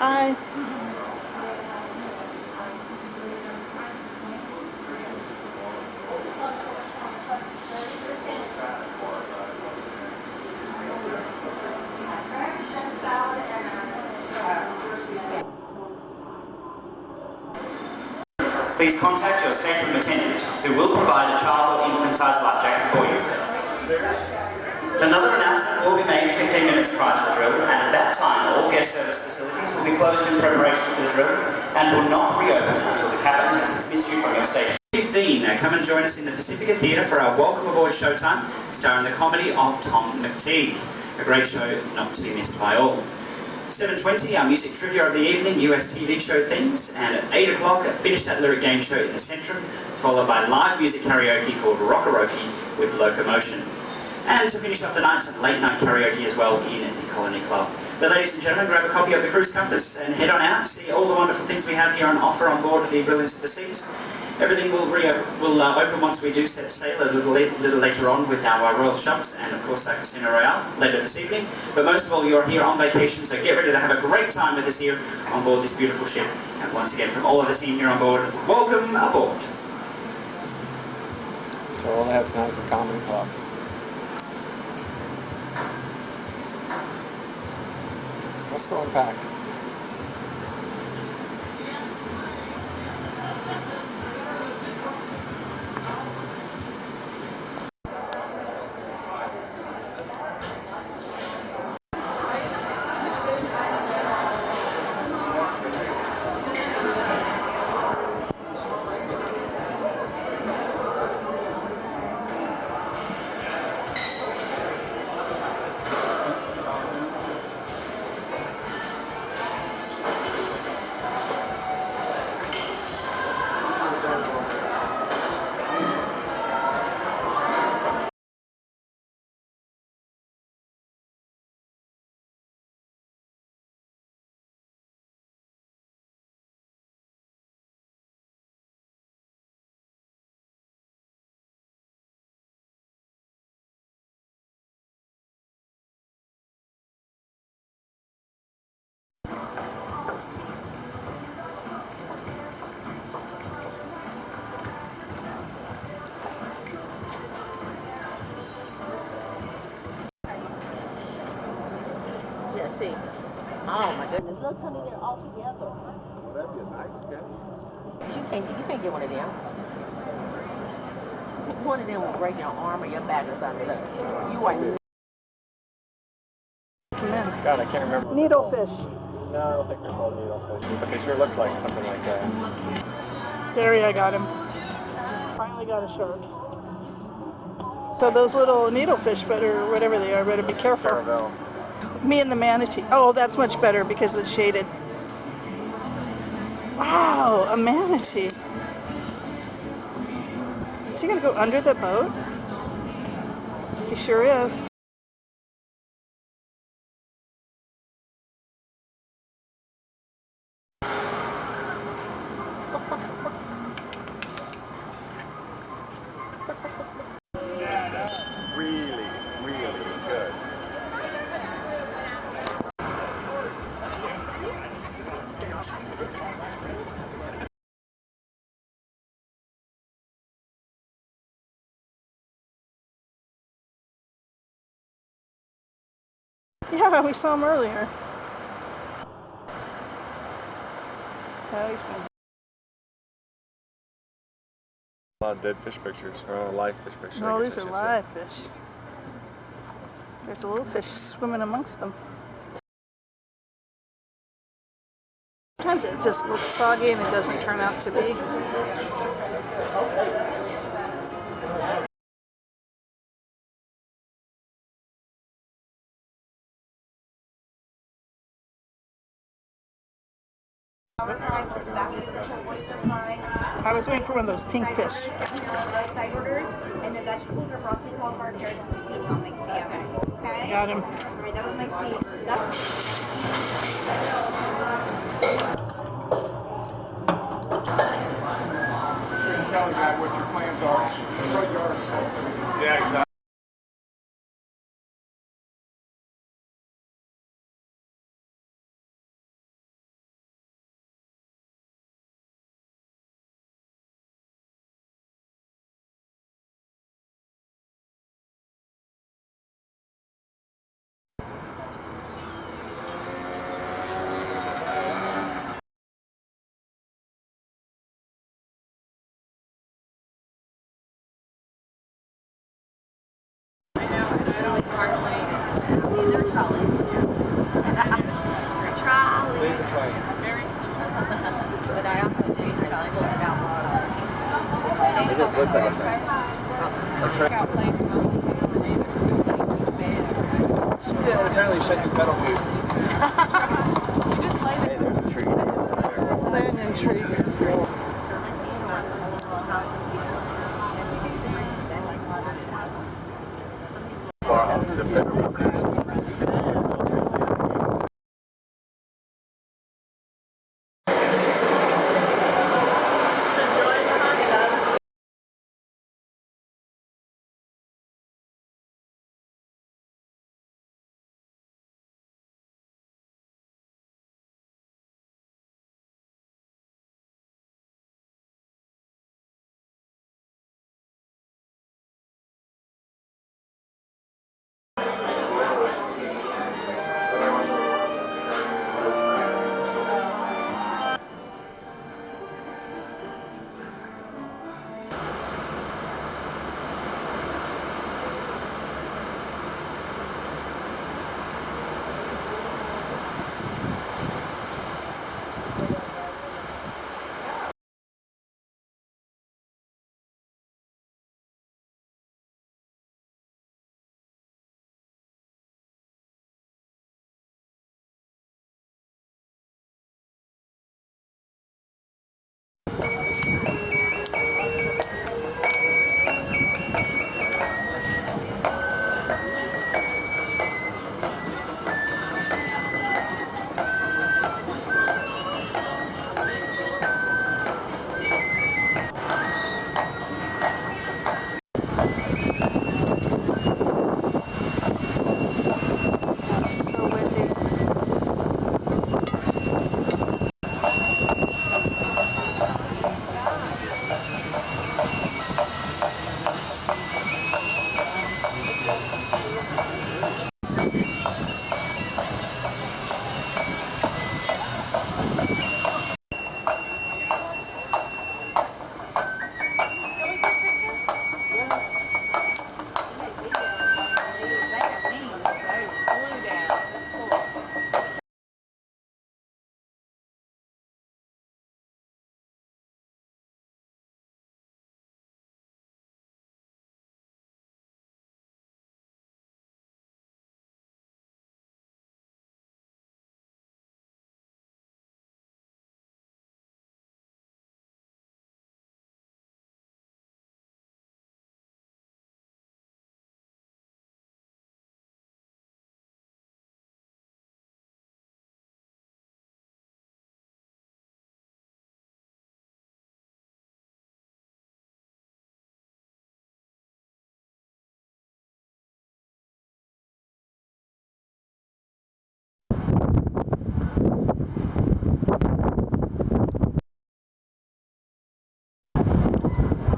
Hi. Please contact your stateroom attendant, who will provide a child or infant-sized life jacket for you. Another announcement will be made 15 minutes prior to the drill, and at that time all guest service facilities will be closed in preparation for the drill and will not reopen until the captain has dismissed you from your station. 15, come and join us in the Pacifica Theatre for our Welcome Aboard showtime, starring the comedy of Tom McTeague. A great show not to be missed by all. 7:20, our music trivia of the evening, US TV show themes, and at 8 o'clock, finish that lyric game show in the Centrum, followed by live music karaoke called Rockaroke with Locomotion. And to finish off the night, some late night karaoke as well in the Colony Club. But ladies and gentlemen, grab a copy of the Cruise Compass and head on out, see all the wonderful things we have here on offer on board the Brilliance of the Seas. Everything will open once we do set sail a little later on with our Royal Shops and of course our Casino Royale later this evening. But most of all, you're here on vacation, so get ready to have a great time with us here on board this beautiful ship. And once again, from all of the team here on board, welcome aboard. So all I have tonight is the Comedy Club. Let's go unpack. See. Oh my goodness. Look, Tony, they're all together. Well, that'd be a nice guy. You can't get one of them. One of them will break your arm or your back or something. Look, you are. God, I can't remember. Needlefish. No, I don't think they're called needlefish, but they sure look like something like that. There, I got him. Finally got a shark. So those little needlefish better, whatever they are, better be careful. Caravel. Me and the manatee. Oh, that's much better because it's shaded. Wow, a manatee. Is he going to go under the boat? He sure is. Really, really good. Yeah, we saw him earlier. Oh, he's going to... A lot of dead fish pictures, or live fish pictures. No, these are live fish. There's a little fish swimming amongst them. Sometimes it just looks foggy and it doesn't turn out to be. I was waiting for one of those pink fish. Side orders, and the vegetables are broccoli, cauliflower, carrots, and zucchini all mixed together. Okay? Got him. Alright, that was my speech. Tell the guy what your plans are. Yeah, exactly. These are trolleys. Trolley. These are trains. But I also see the trolley pulling out trolleys. It just looks like a train. Yeah, apparently it sheds you pedal food. Hey, there's a tree. Lemon tree. Far off the bedroom. So windy.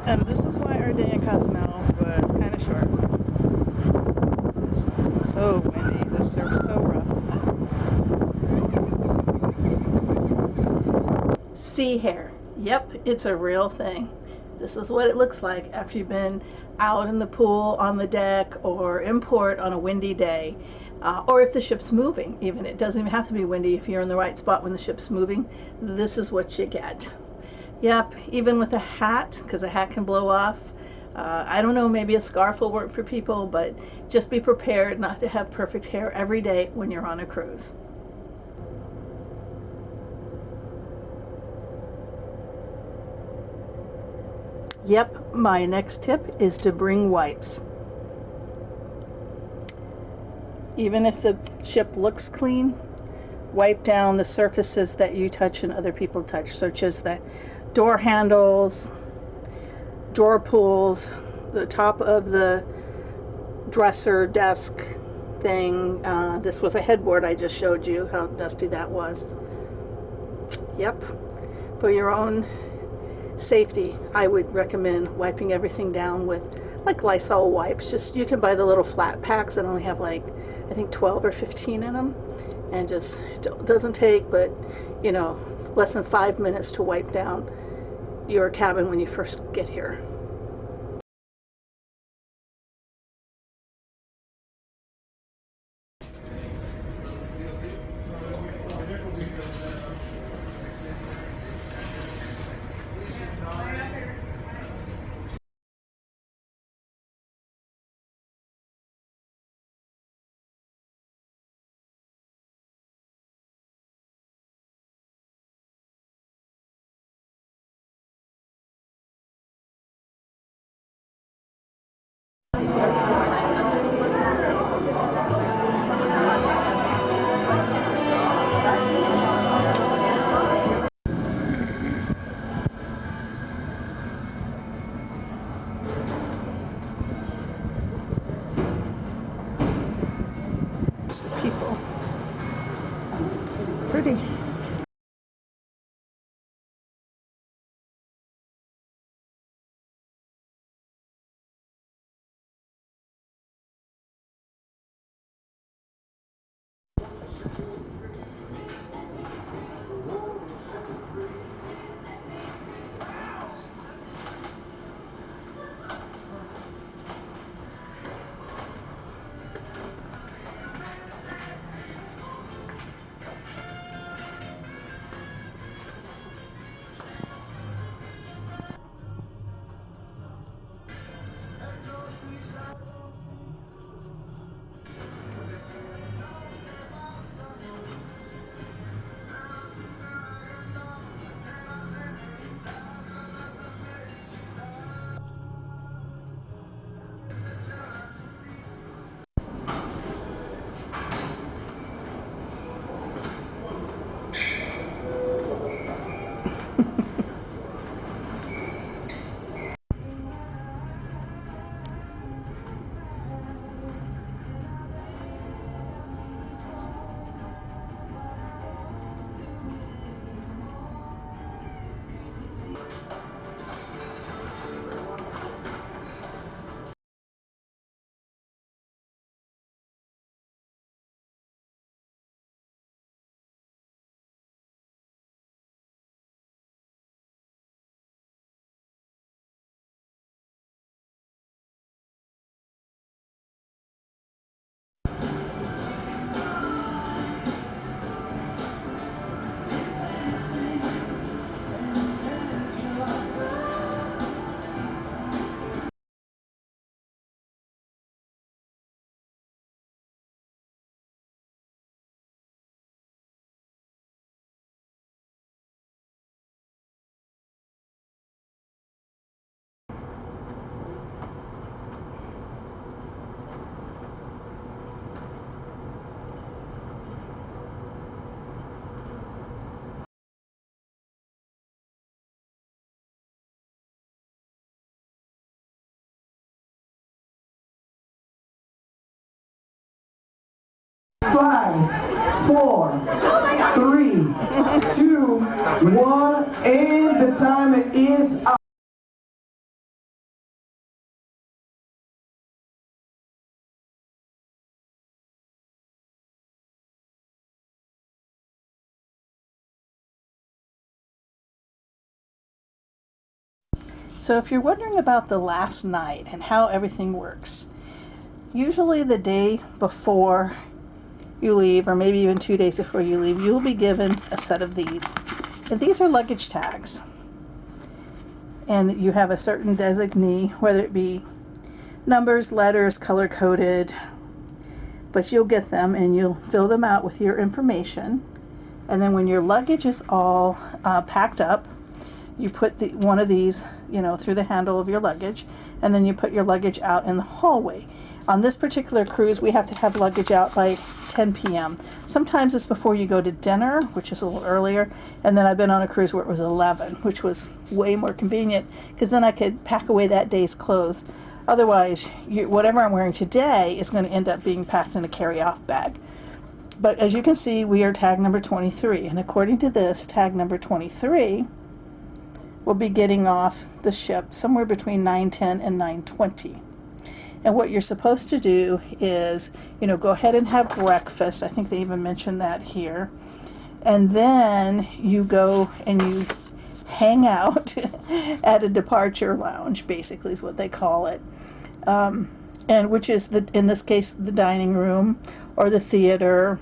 And this is why our day in Cozumel was kind of short. Just so windy. The surf's so rough. Sea hair. Yep, it's a real thing. This is what it looks like after you've been out in the pool, on the deck, or in port on a windy day. Or if the ship's moving, even. It doesn't even have to be windy if you're in the right spot when the ship's moving. This is what you get. Yep, even with a hat, because a hat can blow off. I don't know, maybe a scarf will work for people, but just be prepared not to have perfect hair every day when you're on a cruise. Yep, my next tip is to bring wipes. Even if the ship looks clean, wipe down the surfaces that you touch and other people touch, such as the door handles, drawer pulls, the top of the dresser desk thing. This was a headboard I just showed you how dusty that was. Yep, for your own safety, I would recommend wiping everything down with like Lysol wipes. Just, you can buy the little flat packs that only have like, I think 12 or 15 in them, and just, it doesn't take but, you know, less than 5 minutes to wipe down your cabin when you first get here. pretty. Five, four, three, two, one, and the time is up. So if you're wondering about the last night and how everything works, usually the day before you leave, or maybe even 2 days before you leave, you'll be given a set of these. And these are luggage tags. And you have a certain designee, whether it be numbers, letters, color-coded, but you'll get them and you'll fill them out with your information. And then when your luggage is all packed up, you put one of these, through the handle of your luggage, and then you put your luggage out in the hallway. On this particular cruise, we have to have luggage out by 10 p.m. Sometimes it's before you go to dinner, which is a little earlier, and then I've been on a cruise where it was 11, which was way more convenient, because then I could pack away that day's clothes. Otherwise, whatever I'm wearing today is going to end up being packed in a carry-off bag. But as you can see, we are tag number 23, and according to this, tag number 23 will be getting off the ship somewhere between 9:10 and 9:20. And what you're supposed to do is, go ahead and have breakfast. I think they even mentioned that here. And then you go and you hang out at a departure lounge, basically is what they call it. And which is, in this case, the dining room or the theater,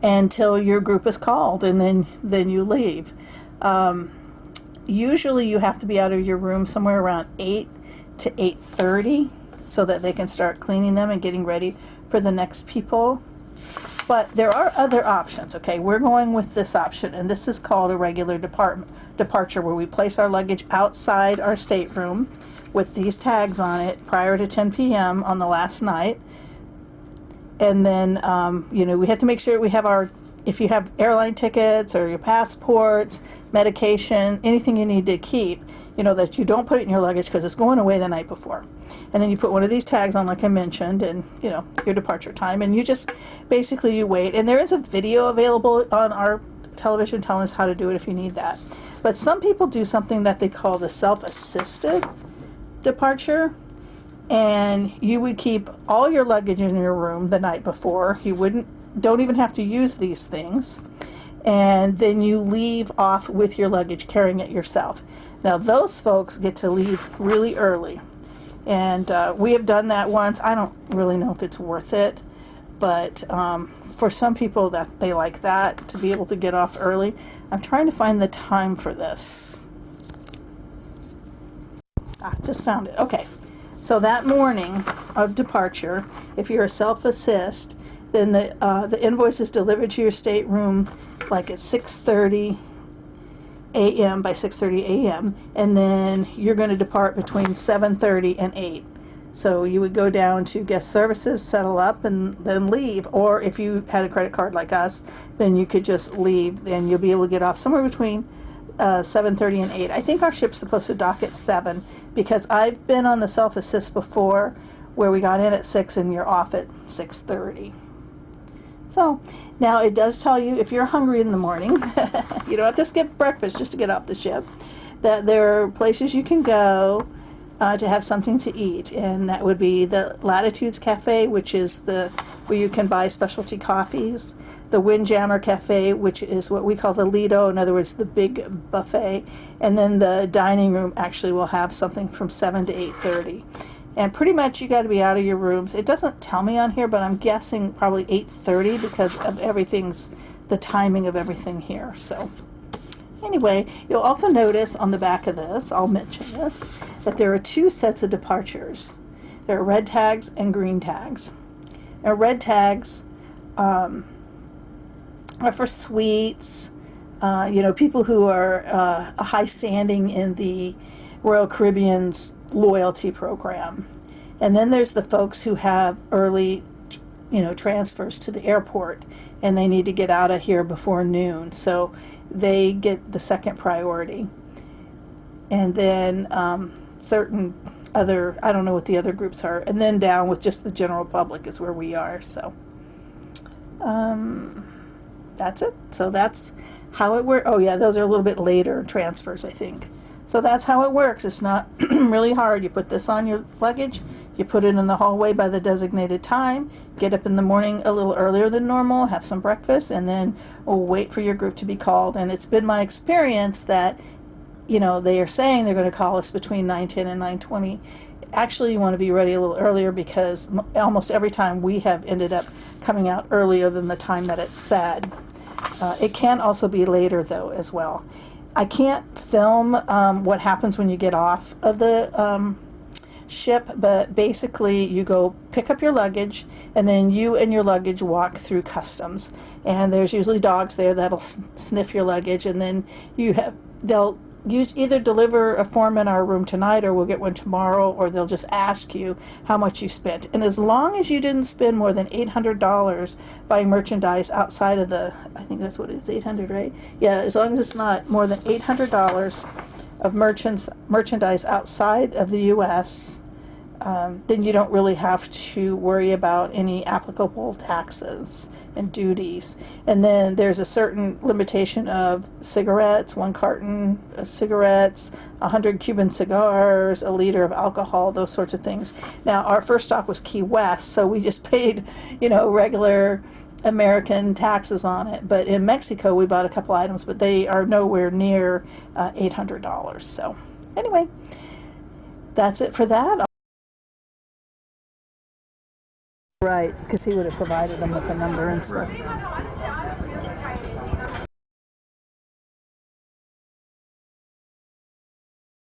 until your group is called, and then you leave. Usually you have to be out of your room somewhere around 8 to 8:30 so that they can start cleaning them and getting ready for the next people. But there are other options. Okay, we're going with this option, and this is called a regular departure, where we place our luggage outside our stateroom with these tags on it prior to 10 p.m. on the last night. And then we have to make sure we have if you have airline tickets or your passports, medication, anything you need to keep, that you don't put it in your luggage because it's going away the night before. and then you put one of these tags on, like I mentioned, and you know your departure time, and you just basically you wait. And there is a video available on our television telling us how to do it if you need that. But some people do something that they call the self-assisted departure, and you would keep all your luggage in your room the night before. You don't even have to use these things, and then you leave off with your luggage, carrying it yourself. Now those folks get to leave really early, and we have done that once. I don't really know if it's worth it, but for some people that they like that, to be able to get off early. I'm trying to find the time for this. Just found it. Okay, so that morning of departure, if you're a self-assist, then the invoice is delivered to your stateroom like at 6:30 a.m. by 6:30 a.m. and then you're going to depart between 7:30 and 8. So you would go down to guest services, settle up, and then leave. Or if you had a credit card like us, then you could just leave, and you'll be able to get off somewhere between 7:30 and 8. I think our ship's supposed to dock at 7 because I've been on the self-assist before where we got in at 6 and you're off at 6:30. So now it does tell you if you're hungry in the morning, you don't have to skip breakfast just to get off the ship, that there are places you can go to have something to eat, and that would be the Latitudes Cafe, which is where you can buy specialty coffees, the Windjammer Cafe, which is what we call the Lido, in other words, the big buffet, and then the dining room actually will have something from 7 to 8:30. And pretty much you got to be out of your rooms. It doesn't tell me on here, but I'm guessing probably 8:30 because of the timing of everything here. So anyway, you'll also notice on the back of this, I'll mention this, that there are 2 sets of departures. There are red tags and green tags. Now, red tags are for suites, people who are a high standing in the Royal Caribbean's loyalty program. And then there's the folks who have early, transfers to the airport, and they need to get out of here before noon. So they get the second priority. And then certain other, I don't know what the other groups are. And then down with just the general public is where we are. So that's it. So that's how it works. Oh yeah, those are a little bit later transfers, I think. So that's how it works. It's not really hard. You put this on your luggage, you put it in the hallway by the designated time, get up in the morning a little earlier than normal, have some breakfast, and then wait for your group to be called. And it's been my experience that, they are saying they're going to call us between 9:10 and 9:20. Actually, you want to be ready a little earlier because almost every time we have ended up coming out earlier than the time that it's said. It can also be later, though, as well. I can't film what happens when you get off of the ship, but basically you go pick up your luggage, and then you and your luggage walk through customs. And there's usually dogs there that'll sniff your luggage, and then they'll either deliver a form in our room tonight, or we'll get one tomorrow, or they'll just ask you how much you spent. And as long as you didn't spend more than $800 buying merchandise outside of I think that's what it is, 800, right? Yeah, as long as it's not more than $800 of merchandise outside of the U.S., then you don't really have to worry about any applicable taxes and duties. And then there's a certain limitation of cigarettes, 1 carton of cigarettes, 100 Cuban cigars, a liter of alcohol, those sorts of things. Now, our first stop was Key West, so we just paid, regular American taxes on it. But in Mexico, we bought a couple items, but they are nowhere near $800. So anyway, that's it for that. Right, because he would have provided them with a number and stuff.